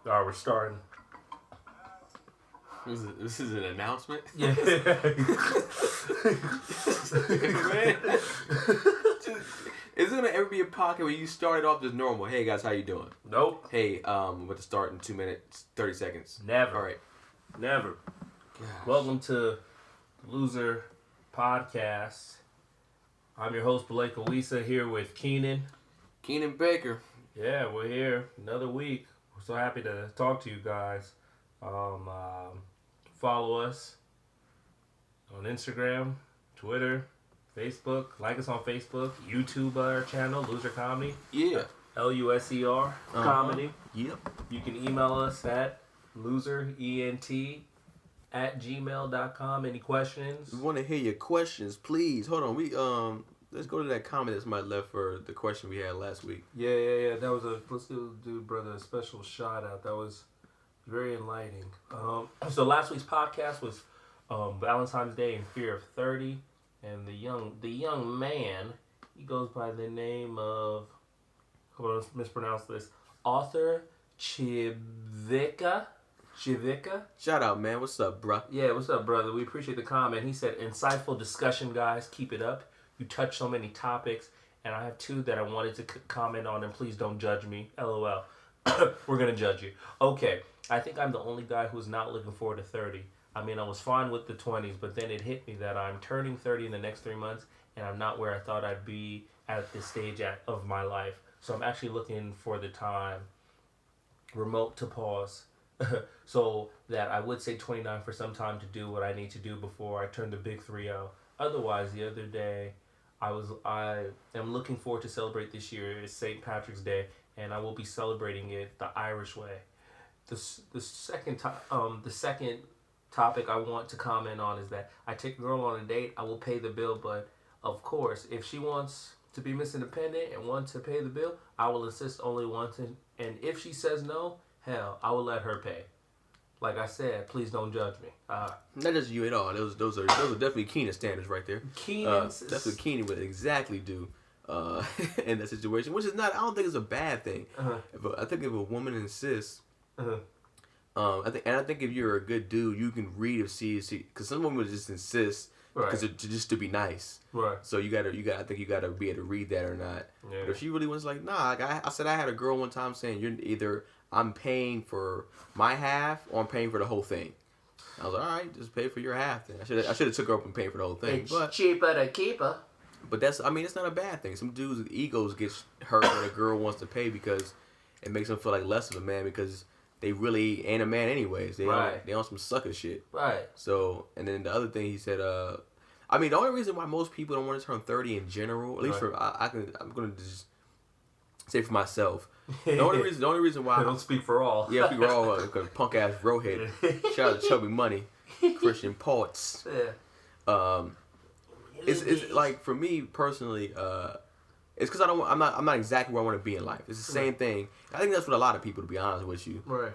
All right, we're starting. This is an announcement? Yeah. Man. Is it gonna ever be a podcast where you start it off just normal? Hey guys, how you doing? Nope. Hey, we're about to start in 2 minutes, 30 seconds. Never. All right. Never. Gosh. Welcome to Loser Podcast. I'm your host, Blake Owisa, here with Keenan. Keenan Baker. Yeah, we're here another week. We're so happy to talk to you guys. Follow us on Instagram, Twitter, Facebook. Like us on Facebook. YouTube our channel, Loser Comedy. Yeah. LUSER Comedy. Yep. You can email us at loserent@gmail.com. Any questions? We want to hear your questions, please. Hold on, let's go to that comment that somebody left for the question we had last week. Yeah. That was let's do brother a special shout out. That was very enlightening. So last week's podcast was Valentine's Day and Fear of 30, and the young man, he goes by the name of, hold on, mispronounce this, Arthur Chivika. Shout out, man. What's up, bruh? Yeah, what's up, brother? We appreciate the comment. He said, insightful discussion, guys. Keep it up. You touch so many topics, and I have two that I wanted to comment on, and please don't judge me. LOL. We're going to judge you. Okay. I think I'm the only guy who's not looking forward to 30. I mean, I was fine with the 20s, but then it hit me that I'm turning 30 in the next 3 months, and I'm not where I thought I'd be at this stage of my life. So I'm actually looking for the time, remote to pause, so that I would say 29 for some time to do what I need to do before I turn the big 3-0. Otherwise, the other day, I am looking forward to celebrate this year. It's St. Patrick's Day, and I will be celebrating it the Irish way. The second topic I want to comment on is that I take a girl on a date, I will pay the bill, but of course, if she wants to be Miss Independent and want to pay the bill, I will insist only once, and if she says no, hell, I will let her pay. Like I said, please don't judge me. Not just you at all. Those are definitely Keenan standards right there. That's what Keenan would exactly do in that situation, which is not. I don't think it's a bad thing. I think if a woman insists. I think if you're a good dude, you can read if she because some women would just insist because just to be nice. Right. So I think you gotta be able to read that or not. Yeah. But if she really was like, nah, like I said, I had a girl one time saying, you're either I'm paying for my half or I'm paying for the whole thing. I was like, all right, just pay for your half then. I should have took her up and paid for the whole thing. It's cheaper to keep her. But it's not a bad thing. Some dudes' egos get hurt when a girl wants to pay because it makes them feel like less of a man because they really ain't a man anyways. They on some sucker shit. Right. So, and then the other thing he said, the only reason why most people don't want to turn 30 in general, at least I'm going to just say for myself. The only reason why I don't speak for all. Yeah, speak for all because punk ass roadhead. Shout out to Chubby Money, Christian Ports. Yeah. It's like for me personally, it's because I'm not exactly where I want to be in life. It's the same thing. I think that's what a lot of people, to be honest with you. Right.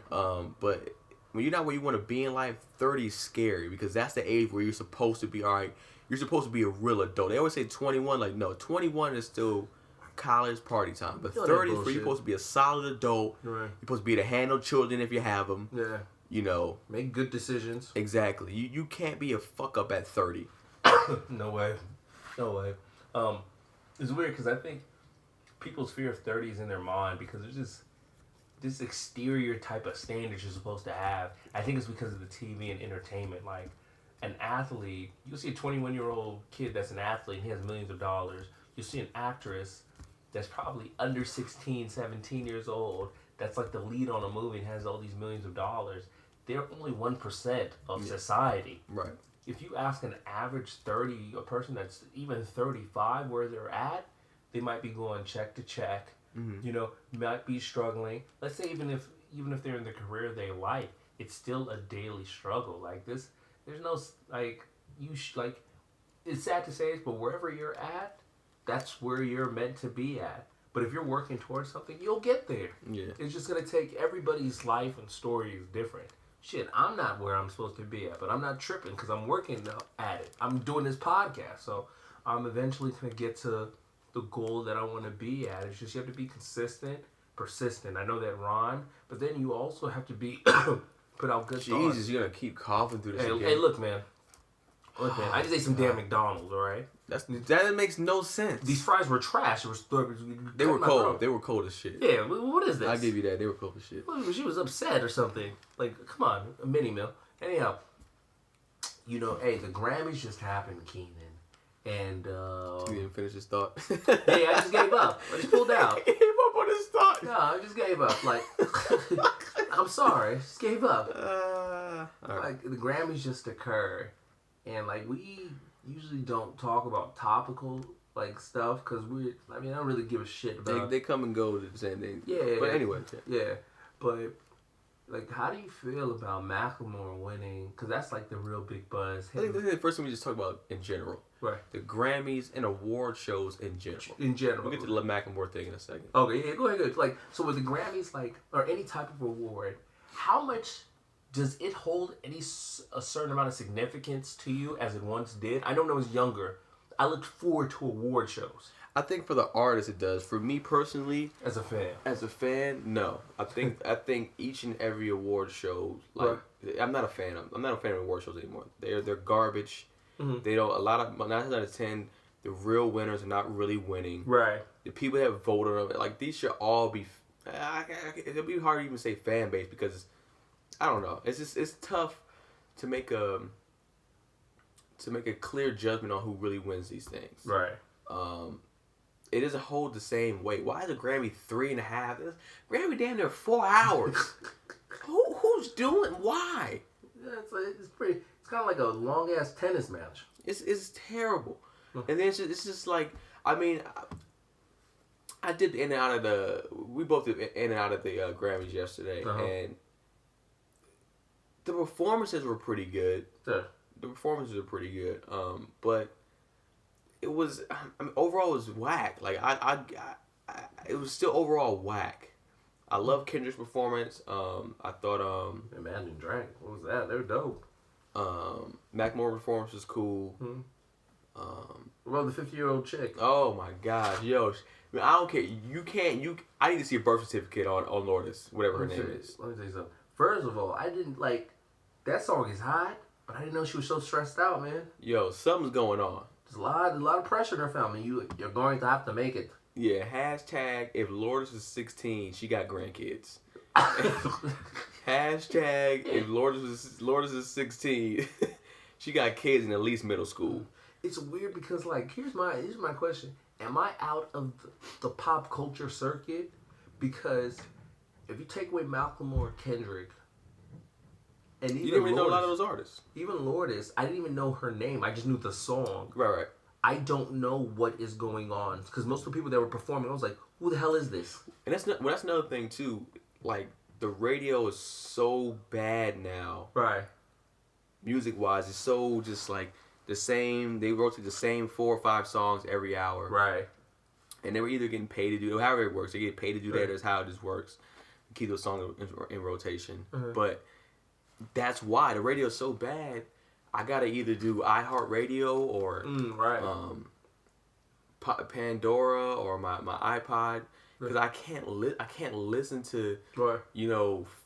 But when you're not where you want to be in life, 30 is scary because that's the age where you're supposed to be. All right, you're supposed to be a real adult. They always say 21. Like no, 21 is still college party time. But 30 is where you're supposed to be a solid adult. Right. You're supposed to be able to handle children if you have them. Yeah. You know. Make good decisions. Exactly. You can't be a fuck up at 30. No way. It's weird because I think people's fear of 30 is in their mind because there's just this exterior type of standards you're supposed to have. I think it's because of the TV and entertainment. Like an athlete, you'll see a 21-year-old kid that's an athlete and he has millions of dollars. You'll see an actress that's probably under 16, 17 years old that's like the lead on a movie and has all these millions of dollars. They're only 1% of society. Right. If you ask an average 30, a person that's even 35 where they're at, they might be going check to check, might be struggling. Let's say even if they're in the career they like, it's still a daily struggle. Like this, there's no, it's sad to say it, but wherever you're at, that's where you're meant to be at. But if you're working towards something, you'll get there. Yeah. It's just going to take, everybody's life and story is different. Shit, I'm not where I'm supposed to be at, but I'm not tripping because I'm working at it. I'm doing this podcast, so I'm eventually going to get to the goal that I want to be at. It's just you have to be consistent, persistent. I know that, Ron, but then you also have to be put out good Jesus, thoughts. You're gonna keep coughing through this Hey, again. hey, look, man. Look, man. I just ate some damn McDonald's. All right. That makes no sense. These fries were trash. They were cold. They were cold as shit. Yeah. What is this? I give you that. They were cold as shit. Well, she was upset or something. Like, come on, a mini meal. Anyhow, you know, hey, the Grammys just happened, Keenan. And, You didn't finish his thought. hey, I just gave up. I just pulled out. He gave up on his thought. No, I just gave up. Like, I'm sorry. I just gave up. Right. Like, the Grammys just occurred. And, like, we usually don't talk about topical, like, stuff. Because I don't really give a shit about. They come and go to the same thing. Yeah. But anyway. Yeah. But, like, how do you feel about Macklemore winning? Because that's, like, the real big buzz. I think this is the first thing we just talk about in general. Right. The Grammys and award shows in general. In general. We'll get to the Macklemore thing in a second. Okay, yeah, go ahead. Like, so with the Grammys, like, or any type of award, how much does it hold a certain amount of significance to you as it once did? I know when I was younger, I looked forward to award shows. I think for the artist it does. For me personally, As a fan, no. I think each and every award show, like, I'm not a fan of award shows anymore. They're garbage. Mm-hmm. They don't. A lot of 9 out of 10, the real winners are not really winning. Right. The people that voted on it, like, these should all be. It'll be hard to even say fan base because I don't know. It's tough to make a clear judgment on who really wins these things. Right. It doesn't hold the same weight. Why is a Grammy 3.5? Grammy damn near 4 hours. Who's doing? Why? Yeah, it's pretty. It's kind of like a long ass tennis match. It's terrible. And then it's just like, I mean, I did in and out of we both did in and out of the Grammys yesterday, and the performances were pretty good. Yeah. The performances were pretty good. But it was, I mean, overall it was whack. Like it was still overall whack. I love Kendrick's performance. I thought Imagine Dragons. What was that? They were dope. Macklemore performance was cool. What about the 50-year-old chick? Oh my gosh, yo! I mean, I don't care. I need to see a birth certificate on Lourdes, whatever her name is. Let me tell you something. First of all, I didn't like that song is hot, but I didn't know she was so stressed out, man. Yo, something's going on. There's a lot of pressure in her family. You're going to have to make it. Yeah. Hashtag if Lourdes is 16, she got grandkids. Hashtag if Lourdes is 16, she got kids in at least middle school. It's weird because, like, here's my question: am I out of the pop culture circuit? Because if you take away Macklemore, Kendrick, and even you didn't even Lourdes, know a lot of those artists. Even Lourdes, I didn't even know her name. I just knew the song. Right. I don't know what is going on because most of the people that were performing, I was like, "Who the hell is this?" And that's another thing too. Like, the radio is so bad now. Right. Music wise, it's so just like the same. They rotate the same 4 or 5 songs every hour. Right. And they were either getting paid to do, however it works. They get paid to do that. That's how it just works. Keep those songs in rotation. But that's why the radio is so bad. I gotta either do iHeartRadio or Pandora or my iPod because I can't listen to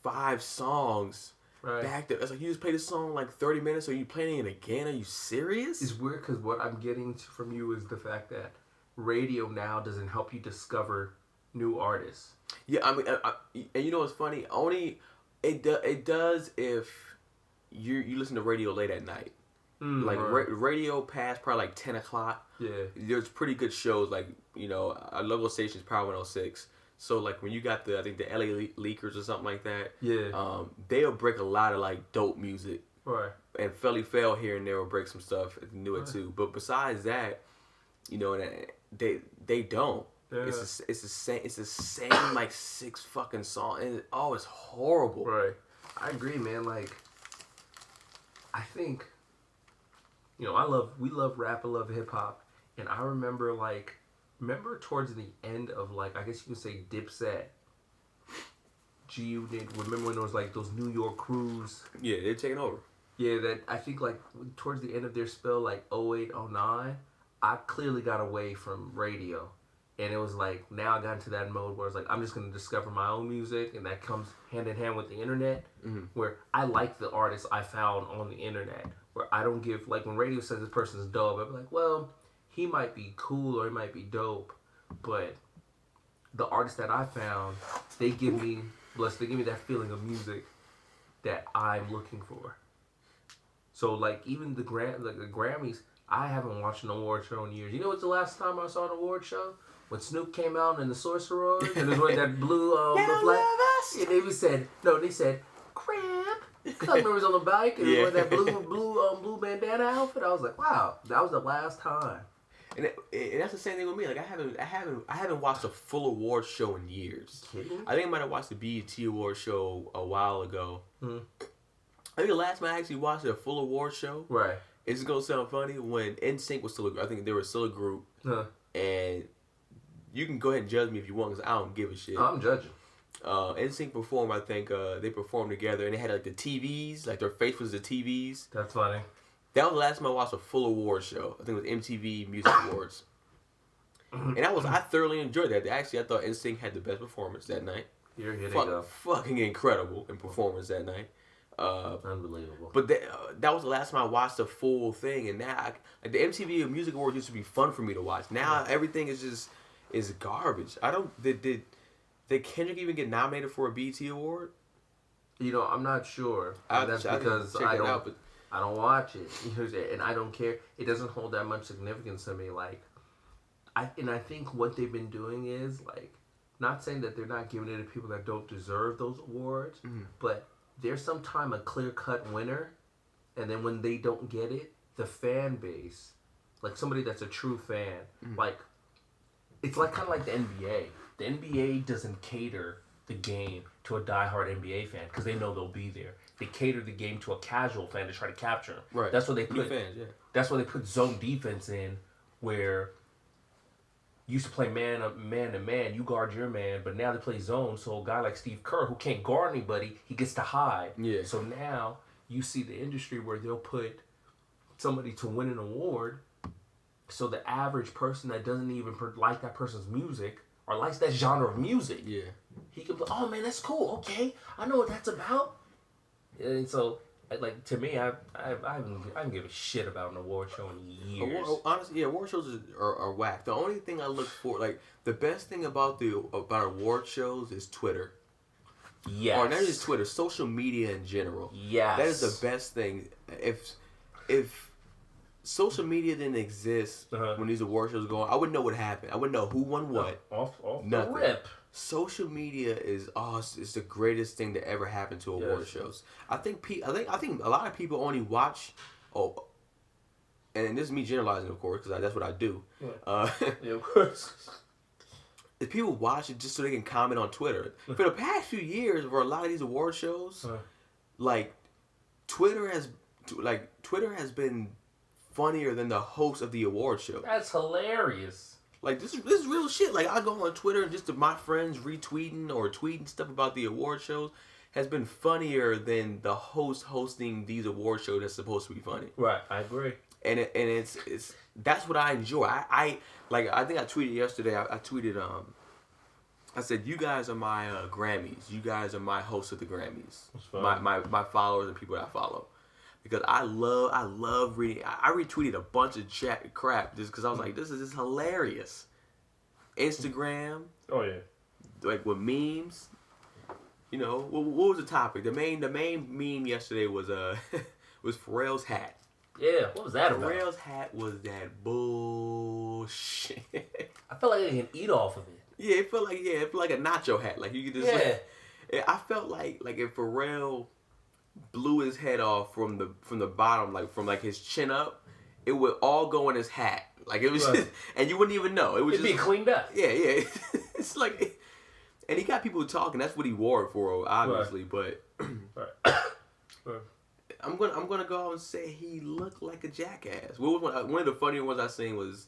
5 songs back there. It's like, you just play the song like 30 minutes. Are you playing it again? Are you serious? It's weird because what I'm getting from you is the fact that radio now doesn't help you discover new artists. Yeah, I mean, and you know what's funny? Only it does if you listen to radio late at night. Radio past probably like 10 o'clock. Yeah. There's pretty good shows, like, our local station is Power 106. So, like, when you got I think the LA Leakers or something like that. Yeah. They'll break a lot of, like, dope music. Right. And Felly Fell here and there will break some stuff and do it too. But besides that, they don't. Yeah. It's the same like 6 fucking songs. And it's horrible. Right. I agree, man. Like, I think, we love rap, I love hip hop, and I remember towards the end of, like, I guess you could say Dipset, G-Unit, remember when there was like those New York crews? Yeah, they're taking over. Yeah, that I think like towards the end of their spell, like 08, 09, I clearly got away from radio. And it was like, now I got into that mode where it's like, I'm just going to discover my own music. And that comes hand in hand with the internet. Where I like the artists I found on the internet. Where I don't give, like when radio says this person's dope, I'm like, well, he might be cool or he might be dope. But the artists that I found, they give me that feeling of music that I'm looking for. So like even the Grammys, I haven't watched an award show in years. You know what's the last time I saw an award show? When Snoop came out and the Sorcerers, and it was that blue, the flag. And they said, "Cramp." Cause I remember it was on the bike and it was that blue bandana outfit. I was like, wow, that was the last time. And that's the same thing with me. Like I haven't watched a full award show in years. Kidding? I think I might have watched the BET award show a while ago. Mm-hmm. I think the last time I actually watched a full award show. Right. It's gonna sound funny when NSYNC was still I think they were still a group. And you can go ahead and judge me if you want, because I don't give a shit. I'm judging. NSYNC performed, I think, they performed together, and they had, like, the TVs, like, their face was the TVs. That's funny. That was the last time I watched a full award show. I think it was MTV Music Awards. And I thoroughly enjoyed that. Actually, I thought NSYNC had the best performance that night. Here they go. Fucking incredible in performance that night. Unbelievable. But that was the last time I watched the full thing, and now, like, the MTV Music Awards used to be fun for me to watch. Now, everything is garbage. Did Kendrick even get nominated for a BET award? You know, I'm not sure. That's because I don't watch it. And I don't care. It doesn't hold that much significance to me. Like, I think what they've been doing is, like, not saying that they're not giving it to people that don't deserve those awards, but there's sometimes a clear-cut winner, and then when they don't get it, the fan base, like somebody that's a true fan, like, it's like kind of like the NBA. The NBA doesn't cater the game to a diehard NBA fan because they know they'll be there. They cater the game to a casual fan to try to capture them. Right. That's what they put. Fans, yeah. That's why they put zone defense in, where you used to play man to man. You guard your man, but now they play zone. So a guy like Steve Kerr, who can't guard anybody, he gets to hide. Yeah. So now you see the industry where they'll put somebody to win an award. So the average person that doesn't even like that person's music or likes that genre of music, he can be, oh man, that's cool. Okay, I know what that's about. And so, like, to me, I don't give a shit about an award show in years. Honestly, award shows are whack. The only thing I look for, like, the best thing about award shows is Twitter. Yes. Or not just Twitter, social media in general. Yes. That is the best thing. If social media didn't exist when these award shows go on, I wouldn't know what happened. I wouldn't know who won what. Off nothing. The rip. Social media is it's the greatest thing that ever happened to award shows. I think a lot of people only watch. And this is me generalizing, of course, because that's what I do. Yeah, of course. If people watch it just so they can comment on Twitter. For the past few years, for a lot of these award shows, like Twitter has been funnier than the host of the award show. That's hilarious. Like, this is real shit. Like, I go on Twitter and just my friends retweeting or tweeting stuff about the award shows has been funnier than the host hosting these award shows that's supposed to be funny. Right, I agree. And it's that's what I enjoy. I think I tweeted yesterday. I tweeted I said, you guys are my Grammys. You guys are my hosts of the Grammys. My followers and people that I follow. Because I love reading. I retweeted a bunch of crap just because I was like, this is hilarious. Instagram. Oh yeah. Like with memes. You know, what was the topic? The main meme yesterday was was Pharrell's hat. Yeah, what was that about? Pharrell's hat was that bullshit. I felt like I can eat off of it. Yeah, it felt like a nacho hat. Like you could just I felt like if Pharrell blew his head off from the bottom, like from like his chin up, it would all go in his hat. Like it was just, and you wouldn't even know. It'd be cleaned up. Yeah. It's like, and he got people talking. That's what he wore it for, obviously. Right. But I'm gonna go out and say he looked like a jackass. What was one of the funnier ones I seen was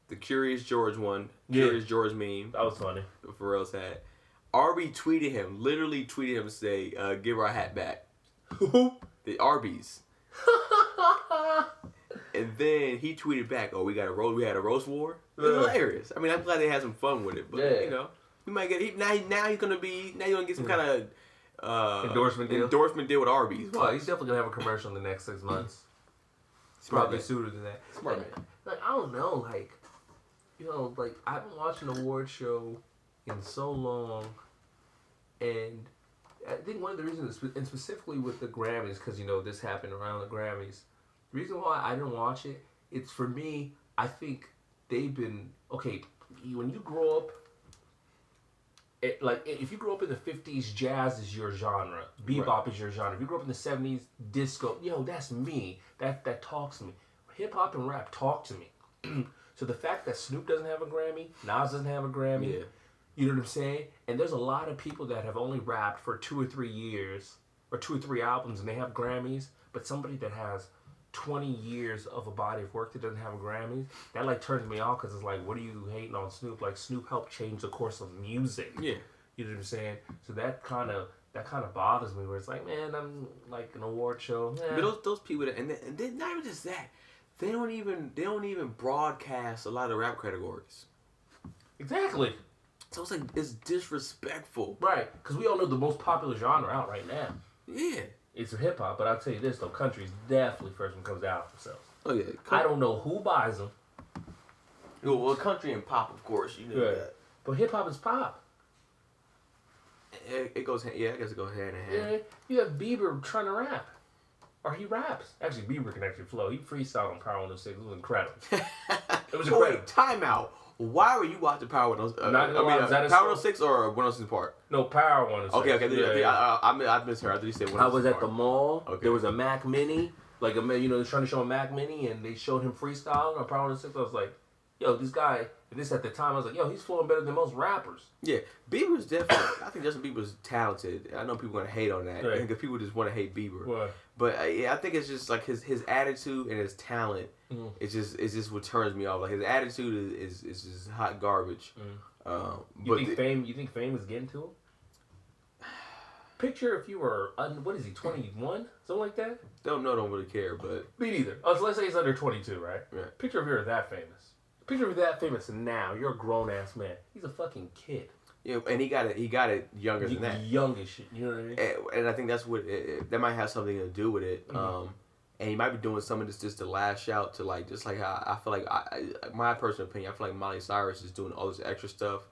the Curious George one. Curious George meme. That was funny. Pharrell's hat. Arby literally tweeted him, say, "Give our hat back." Who? The Arby's. And then he tweeted back, "Oh, we had a roast war." It was hilarious. I mean, I'm glad they had some fun with it, but you know, he might get now he's gonna get some kind of endorsement deal with Arby's. Well, he's definitely gonna have a commercial in the next 6 months. Probably sooner than that. Smart man. Like I don't know, like you know, like I haven't watched an award show in so long, and I think one of the reasons, and specifically with the Grammys, because you know this happened around the Grammys. The reason why I didn't watch it, it's for me. I think they've been okay. When you grow up, if you grow up in the 50s, jazz is your genre. Bebop is your genre. If you grew up in the 70s, disco, that's me. That talks to me. Hip hop and rap talk to me. So the fact that Snoop doesn't have a Grammy, Nas doesn't have a Grammy, you know what I'm saying? And there's a lot of people that have only rapped for 2 or 3 years, or 2 or 3 albums, and they have Grammys. But somebody that has 20 years of a body of work that doesn't have a Grammys, that like turns me off, because it's like, what are you hating on Snoop? Like, Snoop helped change the course of music. Yeah. You know what I'm saying? So that kind of bothers me, where it's like, man, I'm like an award show. But those people and then not even just that, they don't even broadcast a lot of rap categories. Exactly. So it's like, it's disrespectful. Right, because we all know the most popular genre out right now. Yeah. It's hip hop, but I'll tell you this though, country's definitely first one comes out themselves. Oh yeah. I don't know who buys them. Well, country and pop, of course, you know that. But hip hop is pop. It goes, I guess it goes hand in hand. Yeah, you have Bieber trying to rap. Or he raps. Actually, Bieber can actually flow. He freestyled on Power 106. It was incredible. It was incredible. Wait, time out. Why were you watching Power 106? Power 106 or 106 Park? No, Power 106. Okay. Yeah. I misheard. I thought you said 106 I was at the mall. Okay. There was a Mac Mini. Like, they're trying to show a Mac Mini, and they showed him freestyling on Power 106. I was like, yo, this guy, and this at the time, I was like, yo, he's flowing better than most rappers. Yeah, Bieber's definitely, I think Justin Bieber's talented. I know people are going to hate on that. Right. I think people just want to hate Bieber. What? But I think it's just like his attitude and his talent. It's just what turns me off. Like, his attitude is just hot garbage. You think fame is getting to him? Picture if you were, what is he, 21? Something like that? Don't really care, but... Me neither. So let's say he's under 22, right? Right. Picture if you're that famous. Picture if you're that famous and now you're a grown-ass man. He's a fucking kid. Yeah, and he got it younger than that. Young as shit, you know what I mean? And I think that's what, that might have something to do with it. And he might be doing some of this just to lash out to, like, just like how I feel like, my personal opinion, I feel like Miley Cyrus is doing all this extra stuff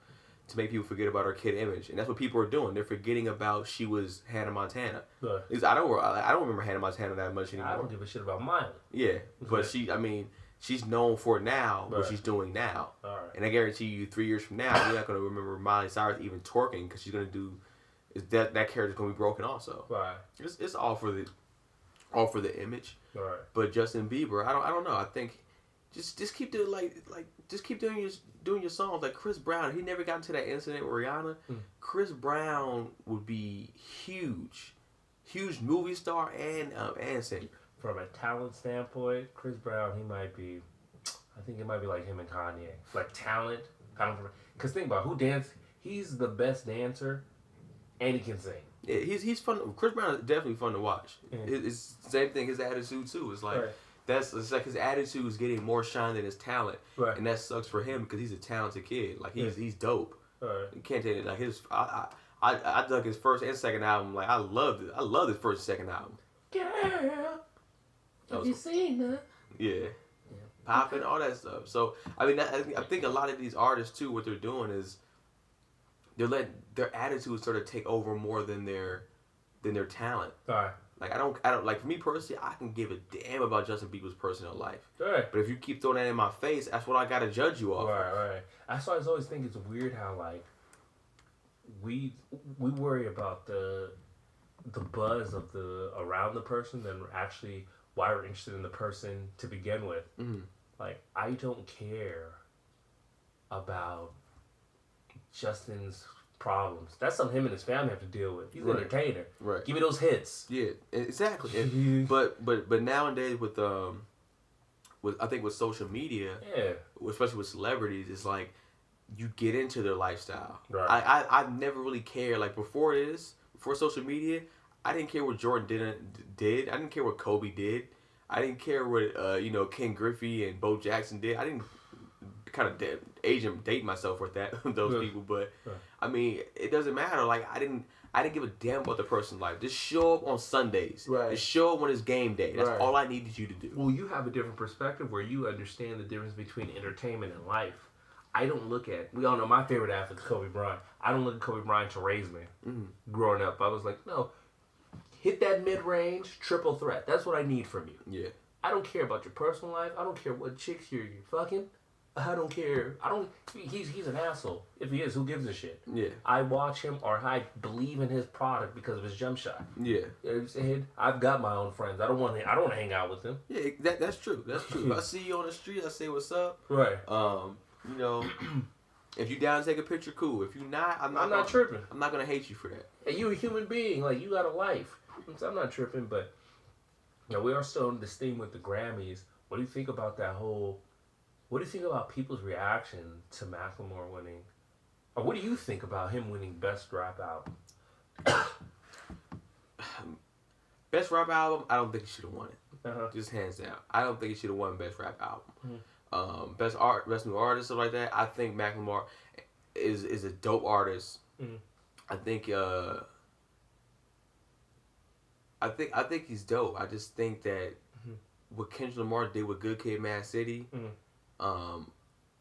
to make people forget about her kid image, and that's what people are doing. They're forgetting about she was Hannah Montana. Right. I don't remember Hannah Montana that much anymore. I don't give a shit about Miley. Yeah, but she's known for now what she's doing now. All right. And I guarantee you, 3 years from now, you're not going to remember Miley Cyrus even twerking, because she's going to do that character's going to be broken also. Right. It's all for the image. Right. But Justin Bieber, I don't know. I think just keep doing just keep doing your songs. Like Chris Brown, he never got into that incident with Rihanna. Chris Brown would be huge movie star and singer. From a talent standpoint, Chris Brown, I think it might be like him and Kanye. Like talent, because think about who dance. He's the best dancer, and he can sing. Yeah, he's fun. Chris Brown is definitely fun to watch. It's the same thing. His attitude too. It's like it's like his attitude is getting more shine than his talent, and that sucks for him because he's a talented kid. Like he's dope. You can't take it. Like I dug his first and second album. Like I loved it. I loved his first and second album. Girl, have you seen that? Yeah. Popping, all that stuff. So I mean, I think a lot of these artists too, what they're doing is they're letting their attitude sort of take over more than their talent. All right. Like I don't like, for me personally, I can give a damn about Justin Bieber's personal life. Right. But if you keep throwing that in my face, that's what I gotta judge you off. Right. That's why I always think it's weird how like we worry about the buzz of around the person than actually why we're interested in the person to begin with. Like I don't care about Justin's problems. That's something him and his family have to deal with. He's an entertainer. Right. Give me those hits. Yeah, exactly. but nowadays with I think with social media, especially with celebrities, it's like you get into their lifestyle. Right. I never really cared. Like before social media, I didn't care what Jordan did. I didn't care what Kobe did. I didn't care what Ken Griffey and Bo Jackson did. I didn't kind of date myself with that those people, but I mean, it doesn't matter. Like I didn't give a damn about the person's life. Just show up on Sundays. Right. Just show up when it's game day. That's all I needed you to do. Well, you have a different perspective where you understand the difference between entertainment and life. I don't look at. We all know my favorite athlete is Kobe Bryant. I don't look at Kobe Bryant to raise me. Mm-hmm. Growing up, I was like, no, hit that mid-range triple threat. That's what I need from you. Yeah. I don't care about your personal life. I don't care what chicks you're fucking. I don't care. He's an asshole. If he is, who gives a shit? Yeah. I watch him or I believe in his product because of his jump shot. Yeah. You know what I'm saying? I've got my own friends. I don't want to hang out with them. Yeah, that's true. That's true. If I see you on the street, I say what's up. Right. If you down to take a picture, cool. If you not, I'm not tripping. I'm not gonna hate you for that. Hey, you a human being. Like you got a life. I'm not tripping, but we are still in this thing with the Grammys. What do you think about that whole? What do you think about people's reaction to Macklemore winning? Or what do you think about him winning Best Rap Album? Best Rap Album, I don't think he should have won it. Uh-huh. Just hands down. I don't think he should have won Best Rap Album. Mm-hmm. Best New Artist, stuff like that. I think Macklemore is a dope artist. Mm-hmm. I think he's dope. I just think that what Kendrick Lamar did with Good Kid, Mad City,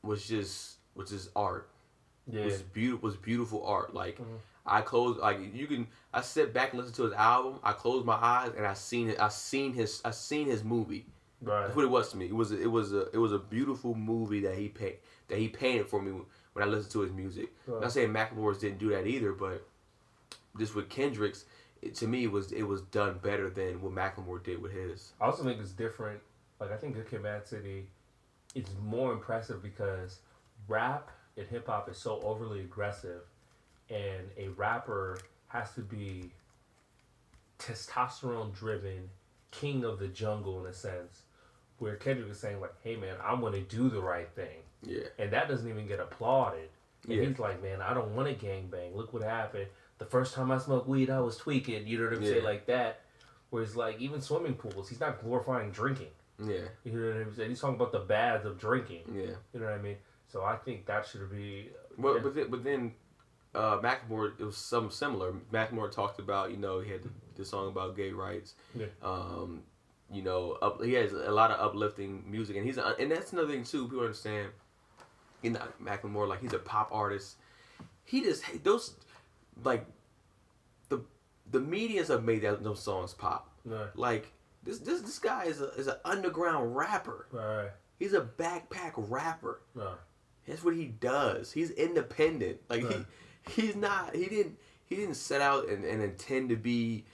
was just art. Yeah, was beautiful art. Like I sit back and listen to his album. I closed my eyes and I seen his movie. Right. That's what it was to me. It was a beautiful movie that he painted for me when I listened to his music. Right. I'm not saying Macklemore's didn't do that either, but just with Kendrick's, to me it was done better than what Macklemore did with his. I also think it's different. Like I think Good Kid, Mad City is more impressive because rap and hip hop is so overly aggressive, and a rapper has to be testosterone driven, king of the jungle in a sense. Where Kendrick is saying like, "Hey man, I'm gonna do the right thing," yeah, and that doesn't even get applauded. And he's like, "Man, I don't want to gangbang. Look what happened. The first time I smoked weed, I was tweaking." You know what I'm saying, like that. Whereas like even swimming pools, he's not glorifying drinking. Yeah, you know what I'm saying. He's talking about the bads of drinking. Yeah, you know what I mean. So I think that should be. Well, but then Macklemore, it was something similar. Macklemore talked about, he had the song about gay rights. Yeah. He has a lot of uplifting music, and and that's another thing too. People understand, Macklemore, like he's a pop artist. He just those, like, the medias have made those songs pop. Right. Like this guy is an underground rapper. Right. He's a backpack rapper. Right. That's what he does. He's independent. Like right. He didn't set out and intend to be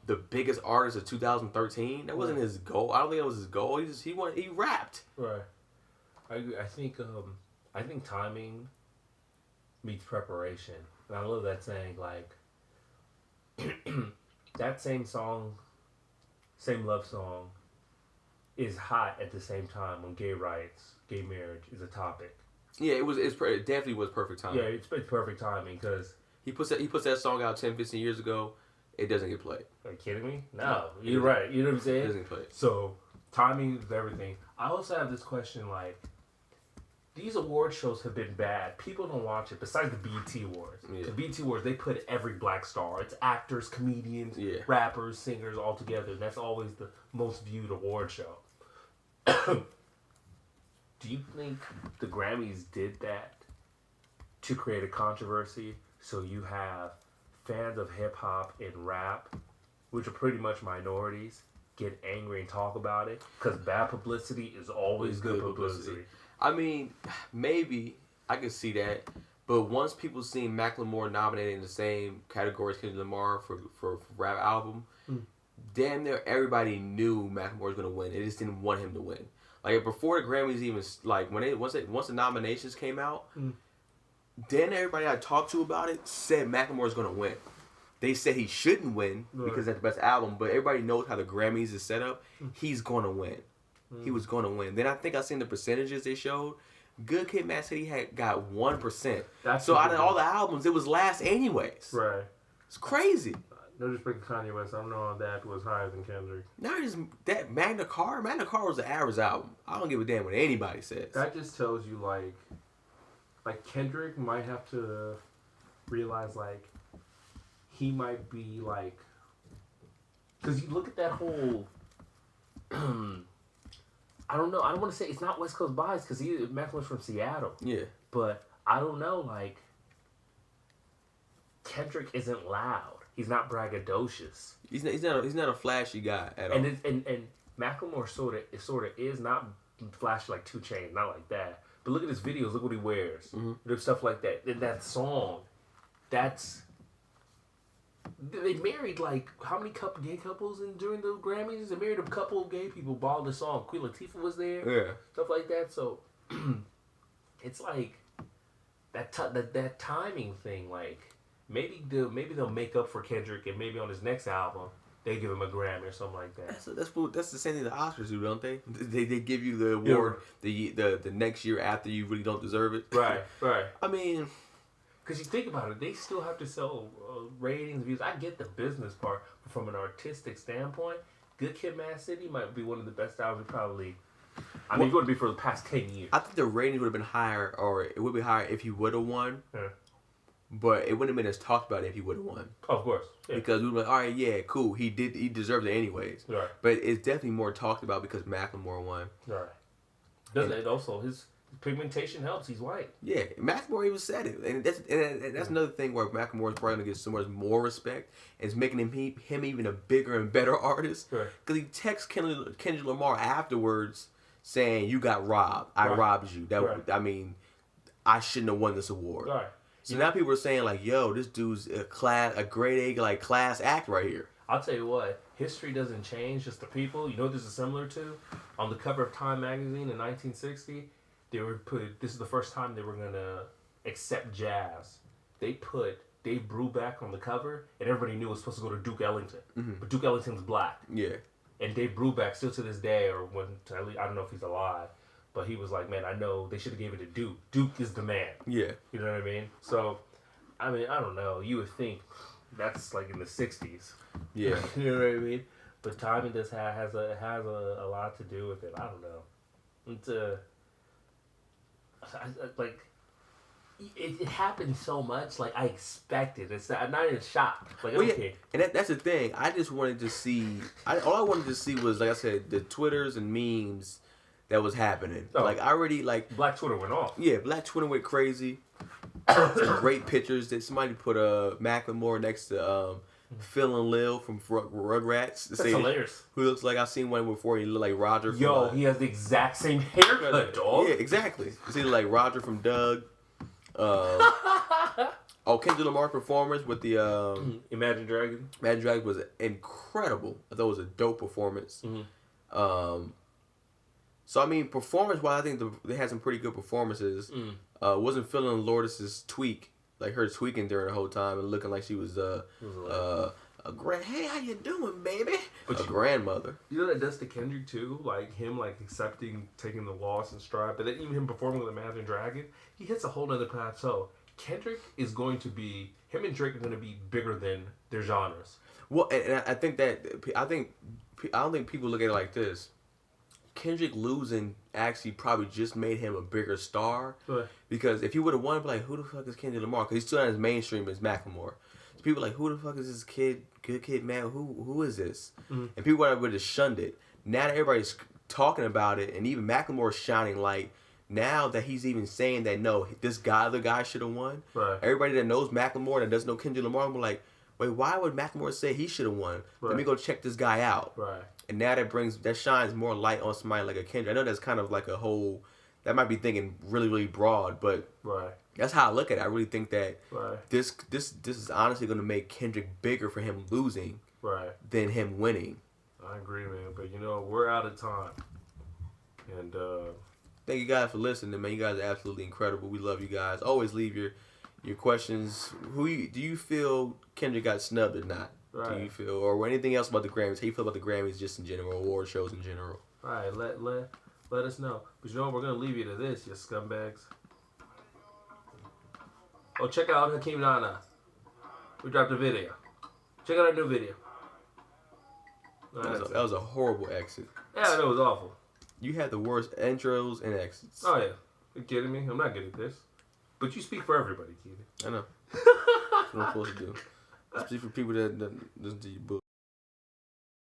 the biggest artist of 2013. That wasn't his goal. I don't think that was his goal. He rapped. Right. I think timing meets preparation. And I love that saying, like that same song, same love song is hot at the same time when gay rights, gay marriage is a topic. Yeah, it definitely was perfect timing. Yeah, it's perfect timing because he puts that song out 10, 15 years ago. It doesn't get played. Are you kidding me? No, you're right. You know what I'm saying? It doesn't get played. So timing is everything. I also have this question: like, these award shows have been bad. People don't watch it. Besides the BET Awards, the BET Awards, they put every black star. It's actors, comedians, rappers, singers all together. And that's always the most viewed award show. Do you think the Grammys did that to create a controversy? So you have fans of hip hop and rap, which are pretty much minorities, get angry and talk about it because bad publicity is always good publicity. I mean, maybe I could see that, but once people seen Macklemore nominated in the same category as Kendrick Lamar for rap album, damn near everybody knew Macklemore was gonna win. They just didn't want him to win. Like before the Grammys even like once the nominations came out, then everybody I talked to about it said Macklemore is gonna win. They said he shouldn't win because that's the best album, but everybody knows how the Grammys is set up. He's gonna win. He was gonna win. Then I think I seen the percentages they showed. Good Kid, Mad City got 1%. So out of all the albums, it was last anyways. Right. It's crazy. No disrespect to Kanye West. I don't know if that was higher than Kendrick. Not just that Magna Carta. Magna Carta was an average album. I don't give a damn what anybody says. That just tells you like Kendrick might have to realize like he might be like, because you look at that whole. I don't know. I don't want to say it's not West Coast bias because Macklemore's from Seattle. Yeah. But I don't know. Like Kendrick isn't loud. He's not braggadocious. He's not a flashy guy at all. And Macklemore sort of is not flashy like 2 Chainz, not like that. But look at his videos. Look what he wears. There's stuff like that. And that song, they married like how many gay couples during the Grammys? They married a couple of gay people. Balled the song. Queen Latifah was there. Yeah. Stuff like that. So it's like that timing thing. Like maybe they'll make up for Kendrick, and maybe on his next album they give him a Grammy or something like that. That's the same thing the Oscars do, don't they? They give you the award the next year after you really don't deserve it. Right. I mean. Because you think about it, they still have to sell ratings, views. I get the business part, but from an artistic standpoint, Good Kid, Mad City might be one of the best albums probably. I mean, it would be for the past 10 years. I think the ratings would have been higher, or it would be higher if he would have won. Yeah. But it wouldn't have been as talked about if he would have won. Oh, of course. Yeah. Because we were like, all right, yeah, cool. He deserved it anyways. Right. But it's definitely more talked about because Macklemore won. Right. Doesn't it also his pigmentation helps. He's white. Yeah, Macklemore even said it, and that's another thing where Macklemore is probably gonna get so much more respect. It's making him even a bigger and better artist. Right. Because he texts Kendrick Lamar afterwards saying, "You got robbed. I robbed you. I mean, I shouldn't have won this award." Right. So now people are saying like, "Yo, this dude's a grade A like class act right here." I'll tell you what, history doesn't change, just the people. You know what this is similar to? On the cover of Time magazine in 1960. This is the first time they were going to accept jazz. They put Dave Brubeck on the cover, and everybody knew it was supposed to go to Duke Ellington. Mm-hmm. But Duke Ellington's black. Yeah. And Dave Brubeck, still to this day, I don't know if he's alive, but he was like, man, I know they should have gave it to Duke. Duke is the man. Yeah. You know what I mean? So, I mean, I don't know. You would think that's like in the 60s. Yeah. You know what I mean? But timing has a lot to do with it. I don't know. It's like it happened so much. Like I expected. I'm not even shocked. Like okay, and that's the thing. I just wanted to see. All I wanted to see was, like I said, the Twitters and memes that was happening. Oh, like I already like Black Twitter went off. Yeah, Black Twitter went crazy. Some great pictures that somebody put Macklemore next to Phil and Lil from Rugrats. That's hilarious. Who looks like I've seen one before. He looked like Roger. Yo, he has the exact same haircut, dog. Yeah, exactly. You see, like Roger from Doug. Kendrick Lamar performance with the Imagine Dragons. Imagine Dragons was incredible. I thought it was a dope performance. Mm-hmm. So I mean, performance-wise, I think they had some pretty good performances. Wasn't feeling Lourdes's tweak, like her tweaking during the whole time and looking like she was a hey, how you doing, baby? But a grandmother. You know that does to Kendrick too, like him like accepting taking the loss and stride, but then even him performing with Imagine Dragon, he hits a whole nother plateau. Kendrick is going to be him and Drake are going to be bigger than their genres. Well, and I don't think people look at it like this. Kendrick losing actually probably just made him a bigger star. Right. Because if he would have won, like, who the fuck is Kendrick Lamar? Because he's still not as mainstream as Macklemore. So people are like, who the fuck is this kid? Good Kid, man. Who is this? Mm-hmm. And people would have shunned it. Now that everybody's talking about it, and even Macklemore is shining light. Now that he's even saying that no, this other guy should have won. Right. Everybody that knows Macklemore that doesn't know Kendrick Lamar will be like, wait, why would Macklemore say he should have won? Right. Let me go check this guy out. Right. And now that shines more light on somebody like a Kendrick. I know that's kind of like a whole, that might be thinking really, really broad, but right. That's how I look at it. I really think that right. this is honestly going to make Kendrick bigger for him losing right. than him winning. I agree, man. But we're out of time. And thank you guys for listening, man. You guys are absolutely incredible. We love you guys. Always leave your questions. Do you feel Kendrick got snubbed or not? Right. Do you feel, or anything else about the Grammys? How you feel about the Grammys just in general, award shows in general? All right, let us know. But we're gonna leave you to this, you scumbags. Oh, check out Hakeem Nana. We dropped a video. Check out our new video. That was a horrible exit. Yeah, I know, it was awful. You had the worst intros and exits. Oh, yeah. You kidding me? I'm not good at this. But you speak for everybody, Keely. I know. That's what I'm supposed to do. I speak for people that listen to your book.